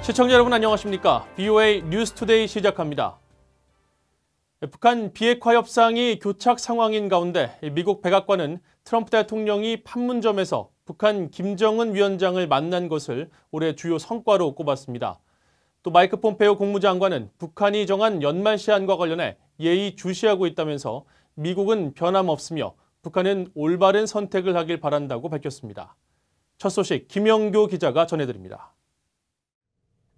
시청자 여러분 안녕하십니까? VOA 뉴스투데이 시작합니다. 북한 비핵화 협상이 교착 상황인 가운데 미국 백악관은 트럼프 대통령이 판문점에서 북한 김정은 위원장을 만난 것을 올해 주요 성과로 꼽았습니다. 또 마이크 폼페이오 국무장관은 북한이 정한 연말 시한과 관련해 예의주시하고 있다면서 미국은 변함없으며 북한은 올바른 선택을 하길 바란다고 밝혔습니다. 첫 소식 김영교 기자가 전해드립니다.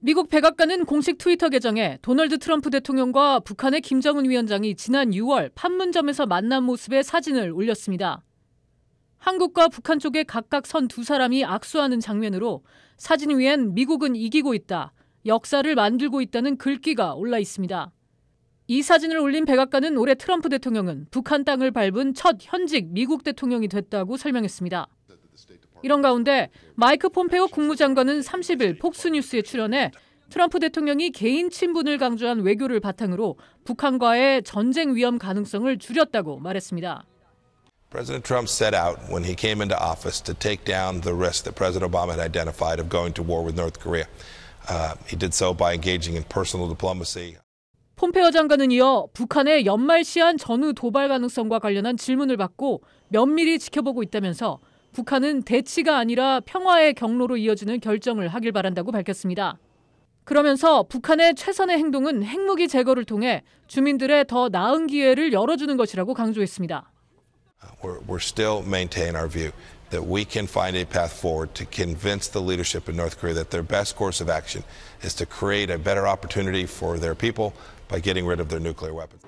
미국 백악관은 공식 트위터 계정에 도널드 트럼프 대통령과 북한의 김정은 위원장이 지난 6월 판문점에서 만난 모습의 사진을 올렸습니다. 한국과 북한 쪽에 각각 선 두 사람이 악수하는 장면으로 사진 위엔 미국은 이기고 있다, 역사를 만들고 있다는 글귀가 올라 있습니다. 이 사진을 올린 백악관은 올해 트럼프 대통령은 북한 땅을 밟은 첫 현직 미국 대통령이 됐다고 설명했습니다. 이런 가운데 마이크 폼페이오 국무장관은 30일 폭스뉴스에 출연해 트럼프 대통령이 개인 친분을 강조한 외교를 바탕으로 북한과의 전쟁 위험 가능성을 줄였다고 말했습니다. President Trump set out when he came into office to take down the risk that President Obama had identified of going to war with North Korea. He did so by engaging in personal diplomacy. 폼페이오 장관은 이어 북한의 연말 시한 전후 도발 가능성과 관련한 질문을 받고 면밀히 지켜보고 있다면서 북한은 대치가 아니라 평화의 경로로 이어지는 결정을 하길 바란다고 밝혔습니다. 그러면서 북한의 최선의 행동은 핵무기 제거를 통해 주민들의 더 나은 기회를 열어주는 것이라고 강조했습니다. We're still maintain our view that we can find a path forward to convince the leadership in North Korea that their best course of action is to create a better opportunity for their people by getting rid of their nuclear weapons.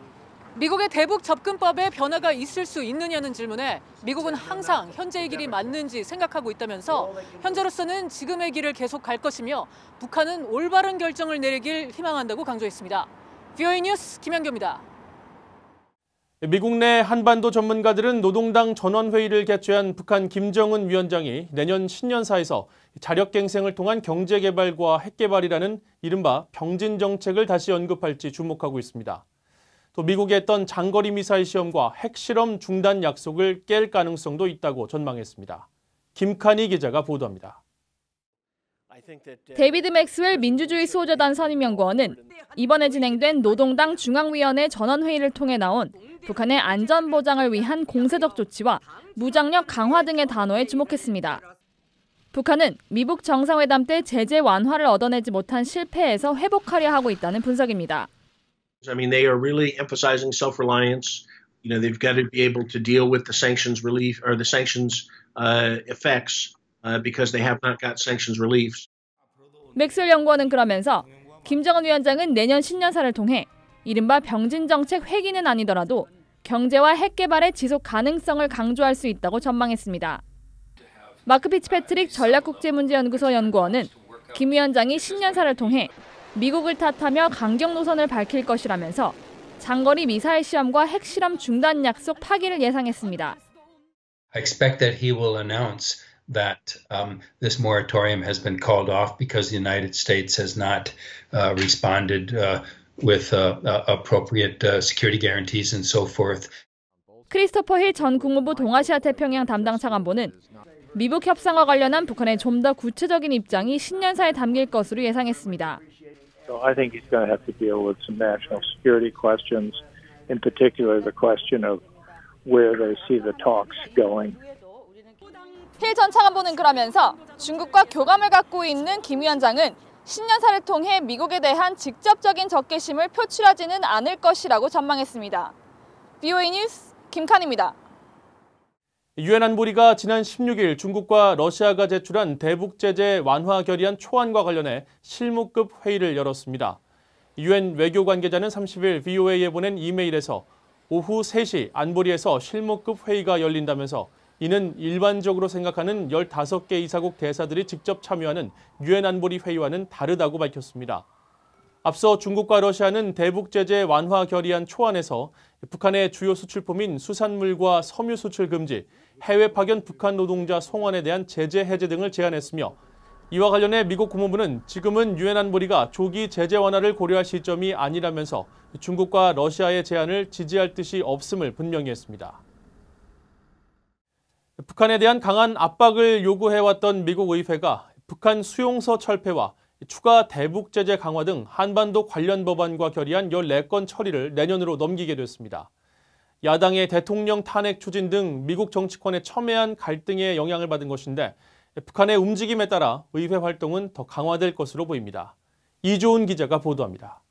미국의 대북 접근법에 변화가 있을 수 있느냐는 질문에 미국은 항상 현재의 길이 맞는지 생각하고 있다면서 현재로서는 지금의 길을 계속 갈 것이며 북한은 올바른 결정을 내리길 희망한다고 강조했습니다. VOA 뉴스 김현교입니다. 미국 내 한반도 전문가들은 노동당 전원회의를 개최한 북한 김정은 위원장이 내년 신년사에서 자력갱생을 통한 경제개발과 핵개발이라는 이른바 병진 정책을 다시 언급할지 주목하고 있습니다. 또 미국이 했던 장거리 미사일 시험과 핵실험 중단 약속을 깰 가능성도 있다고 전망했습니다. 김칸희 기자가 보도합니다. 데이비드 맥스웰 민주주의 수호자단 선임연구원은 이번에 진행된 노동당 중앙위원회 전원회의를 통해 나온 북한의 안전보장을 위한 공세적 조치와 무장력 강화 등의 단어에 주목했습니다. 북한은 미북 정상회담 때 제재 완화를 얻어내지 못한 실패에서 회복하려 하고 있다는 분석입니다. I mean, they are really emphasizing self-reliance. You know, they've got to be able to deal with the sanctions relief or the sanctions effects because they have not got sanctions relief. 맥스웰 연구원은 그러면서 김정은 위원장은 내년 신년사를 통해 이른바 병진 정책 회기는 아니더라도 경제와 핵 개발의 지속 가능성을 강조할 수 있다고 전망했습니다. 마크 피츠패트릭 전략국제문제연구소 연구원은 김 위원장이 신년사를 통해 미국을 탓하며 강경 노선을 밝힐 것이라면서 장거리 미사일 시험과 핵실험 중단 약속 파기를 예상했습니다. I expect that he will announce that this moratorium has been called off because the United States has not responded with appropriate security guarantees and so forth. 크리스토퍼 힐 전 국무부 동아시아 태평양 담당 차관보는 미북 협상과 관련한 북한의 좀 더 구체적인 입장이 신년사에 담길 것으로 예상했습니다. So I think he's going to have to deal with some national security questions, in particular the question of where they see the talks going. 힐 전 차관보는 그러면서 중국과 교감을 갖고 있는 김 위원장은 신년사를 통해 미국에 대한 직접적인 적개심을 표출하지는 않을 것이라고 전망했습니다. VOA 뉴스 김칸입니다. 유엔 안보리가 지난 16일 중국과 러시아가 제출한 대북 제재 완화 결의안 초안과 관련해 실무급 회의를 열었습니다. 유엔 외교 관계자는 30일 VOA에 보낸 이메일에서 오후 3시 안보리에서 실무급 회의가 열린다면서 이는 일반적으로 생각하는 15개 이사국 대사들이 직접 참여하는 유엔 안보리 회의와는 다르다고 밝혔습니다. 앞서 중국과 러시아는 대북 제재 완화 결의안 초안에서 북한의 주요 수출품인 수산물과 섬유 수출 금지, 해외 파견 북한 노동자 송환에 대한 제재 해제 등을 제안했으며 이와 관련해 미국 국무부는 지금은 유엔 안보리가 조기 제재 완화를 고려할 시점이 아니라면서 중국과 러시아의 제안을 지지할 뜻이 없음을 분명히 했습니다. 북한에 대한 강한 압박을 요구해왔던 미국 의회가 북한 수용소 철폐와 추가 대북 제재 강화 등 한반도 관련 법안과 결의안 14건 처리를 내년으로 넘기게 됐습니다. 야당의 대통령 탄핵 추진 등 미국 정치권의 첨예한 갈등에 영향을 받은 것인데 북한의 움직임에 따라 의회 활동은 더 강화될 것으로 보입니다. 이조은 기자가 보도합니다.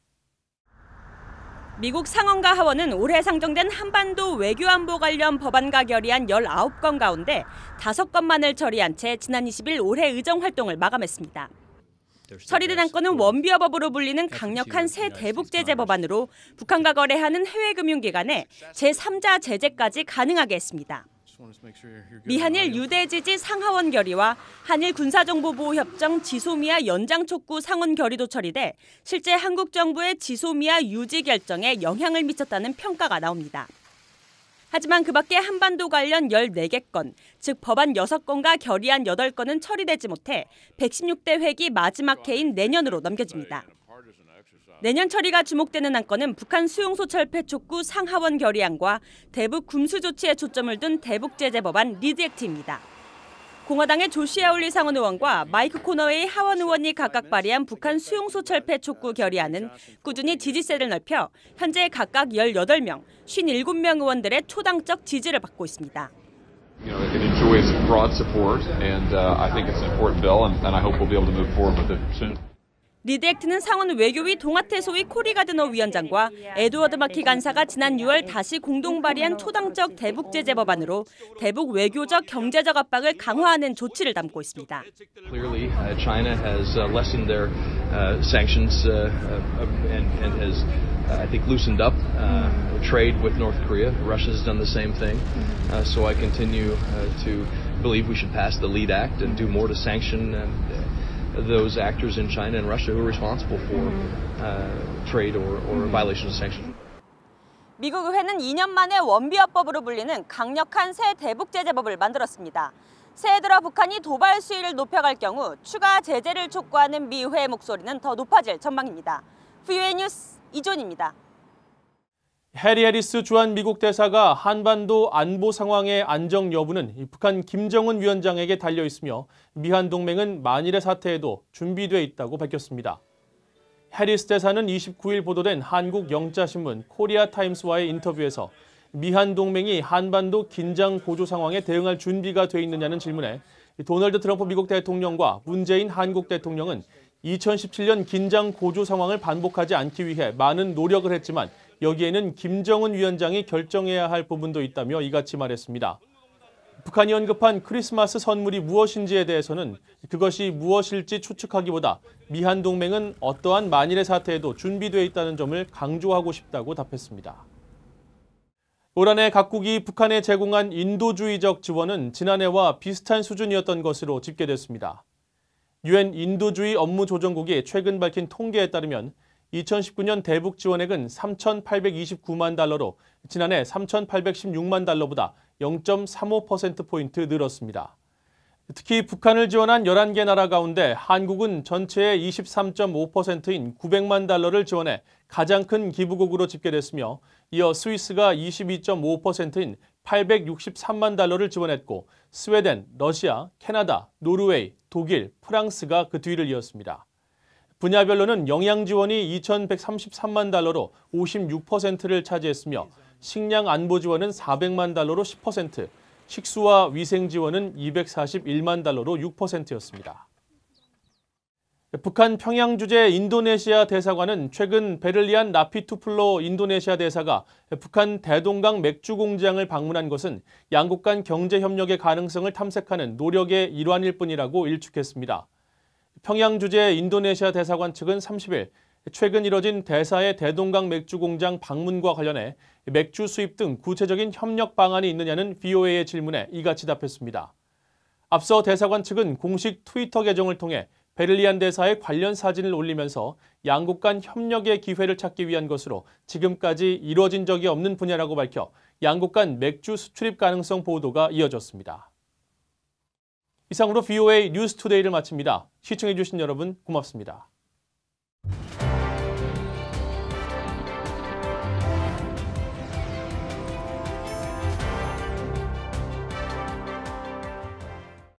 미국 상원과 하원은 올해 상정된 한반도 외교안보 관련 법안과 결의안 19건 가운데 5건만을 처리한 채 지난 20일 올해 의정 활동을 마감했습니다. 처리된 안건은 원비어법으로 불리는 강력한 새 대북 제재 법안으로 북한과 거래하는 해외 금융기관에 제3자 제재까지 가능하게 했습니다. 미한일 유대 지지 상하원 결의와 한일 군사정보보호협정 지소미아 연장 촉구 상원 결의도 처리돼 실제 한국 정부의 지소미아 유지 결정에 영향을 미쳤다는 평가가 나옵니다. 하지만 그 밖에 한반도 관련 14개 건, 즉 법안 6건과 결의안 8건은 처리되지 못해 116대 회기 마지막 해인 내년으로 넘겨집니다. 내년 처리가 주목되는 안건은 북한 수용소 철폐 촉구 상하원 결의안과 대북 군수 조치에 초점을 둔 대북 제재 법안 리드 액트입니다. 공화당의 조시 아울리 상원 의원과 마이크 코너웨이 하원 의원이 각각 발의한 북한 수용소 철폐 촉구 결의안은 꾸준히 지지세를 넓혀 현재 각각 18명, 57명 의원들의 초당적 지지를 받고 있습니다. It enjoys broad support, and I think it's an important bill, and I hope we'll be able to move forward with it soon. 리드 액트는 상원 외교위 동아태 소위 코리 가드너 위원장과 에드워드 마키 간사가 지난 6월 다시 공동 발의한 초당적 대북 제재 법안으로 대북 외교적 경제적 압박을 강화하는 조치를 담고 있습니다. Clearly, China has lessened their sanctions and has, I think, loosened up trade with North Korea. Russia has done the same thing. So I continue to believe we should pass the LEAD Act and do more to sanction those actors in China and Russia who are responsible for trade or violations of sanctions. 미국 의회는 2년 만에 원비어법으로 불리는 강력한 새 대북 제재법을 만들었습니다. 새해 들어 북한이 도발 수위를 높여갈 경우 추가 제재를 촉구하는 미 의회의 목소리는 더 높아질 전망입니다. VOA 뉴스 이존입니다. 해리 해리스 주한 미국 대사가 한반도 안보 상황의 안정 여부는 북한 김정은 위원장에게 달려 있으며 미한 동맹은 만일의 사태에도 준비돼 있다고 밝혔습니다. 해리스 대사는 29일 보도된 한국 영자신문 코리아타임스와의 인터뷰에서 미한 동맹이 한반도 긴장 고조 상황에 대응할 준비가 돼 있느냐는 질문에 도널드 트럼프 미국 대통령과 문재인 한국 대통령은 2017년 긴장 고조 상황을 반복하지 않기 위해 많은 노력을 했지만 여기에는 김정은 위원장이 결정해야 할 부분도 있다며 이같이 말했습니다. 북한이 언급한 크리스마스 선물이 무엇인지에 대해서는 그것이 무엇일지 추측하기보다 미한 동맹은 어떠한 만일의 사태에도 준비되어 있다는 점을 강조하고 싶다고 답했습니다. 올 한해 각국이 북한에 제공한 인도주의적 지원은 지난해와 비슷한 수준이었던 것으로 집계됐습니다. 유엔 인도주의 업무조정국이 최근 밝힌 통계에 따르면 2019년 대북 지원액은 3,829만 달러로 지난해 3,816만 달러보다 0.35%포인트 늘었습니다. 특히 북한을 지원한 11개 나라 가운데 한국은 전체의 23.5%인 900만 달러를 지원해 가장 큰 기부국으로 집계됐으며 이어 스위스가 22.5%인 863만 달러를 지원했고 스웨덴, 러시아, 캐나다, 노르웨이, 독일, 프랑스가 그 뒤를 이었습니다. 분야별로는 영양 지원이 2,133만 달러로 56%를 차지했으며 식량 안보 지원은 400만 달러로 10%, 식수와 위생 지원은 241만 달러로 6%였습니다. 북한 평양 주재 인도네시아 대사관은 최근 베를리안 라피투플로 인도네시아 대사가 북한 대동강 맥주 공장을 방문한 것은 양국 간 경제 협력의 가능성을 탐색하는 노력의 일환일 뿐이라고 일축했습니다. 평양 주재 인도네시아 대사관 측은 30일 최근 이뤄진 대사의 대동강 맥주 공장 방문과 관련해 맥주 수입 등 구체적인 협력 방안이 있느냐는 VOA의 질문에 이같이 답했습니다. 앞서 대사관 측은 공식 트위터 계정을 통해 베를리안 대사의 관련 사진을 올리면서 양국 간 협력의 기회를 찾기 위한 것으로 지금까지 이루어진 적이 없는 분야라고 밝혀 양국 간 맥주 수출입 가능성 보도가 이어졌습니다. 이상으로 VOA 뉴스투데이를 마칩니다. 시청해주신 여러분 고맙습니다.